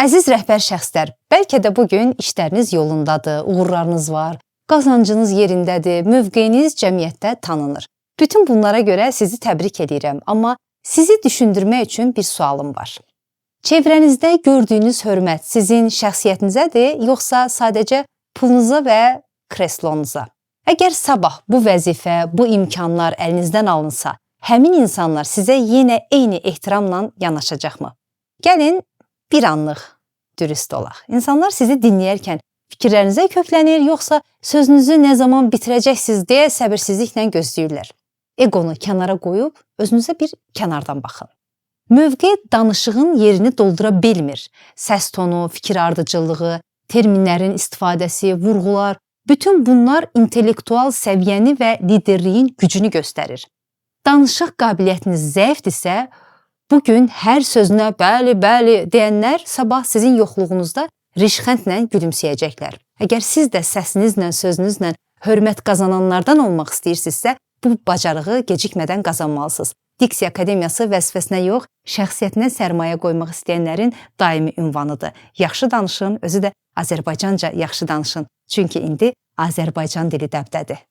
Əziz rəhbər şəxslər, bəlkə də bugün işləriniz yolundadır, uğurlarınız var, qazancınız yerindədir, mövqeyiniz cəmiyyətdə tanınır. Bütün bunlara görə sizi təbrik edirəm, amma sizi düşündürmək üçün bir sualım var. Çevrənizdə gördüyünüz hörmət sizin şəxsiyyətinizədir, yoxsa sadəcə pulunuza və kreslonuza? Əgər sabah bu vəzifə, bu imkanlar əlinizdən alınsa, həmin insanlar sizə yenə eyni ehtiramla yanaşacaqmı? Gəlin, bir anlıq dürüst olaq. İnsanlar sizi dinləyərkən fikirlərinizə köklənir, yoxsa sözünüzü nə zaman bitirəcəksiniz deyə səbirsizliklə gözləyirlər. Egonu kənara qoyub, özünüzə bir kənardan baxın. Mövqe danışığın yerini doldura bilmir. Səs tonu, fikir ardıcıllığı, terminlərin istifadəsi, vurğular, bütün bunlar intellektual səviyyəni və liderliyin gücünü göstərir. Danışıq qabiliyyətiniz zəifdirsə, bugün hər sözünə bəli, bəli deyənlər sabah sizin yoxluğunuzda rişxəndlə gülümsəyəcəklər. Əgər siz də səsinizlə, sözünüzlə hörmət qazananlardan olmaq istəyirsinizsə, bu bacarığı gecikmədən qazanmalısınız. Diksiya Akademiyası vəzifəsinə yox, şəxsiyyətinə sərmayə qoymaq istəyənlərin daimi ünvanıdır. Yaxşı danışın, özü də Azərbaycanca yaxşı danışın. Çünki indi Azərbaycan dili dəbdədir.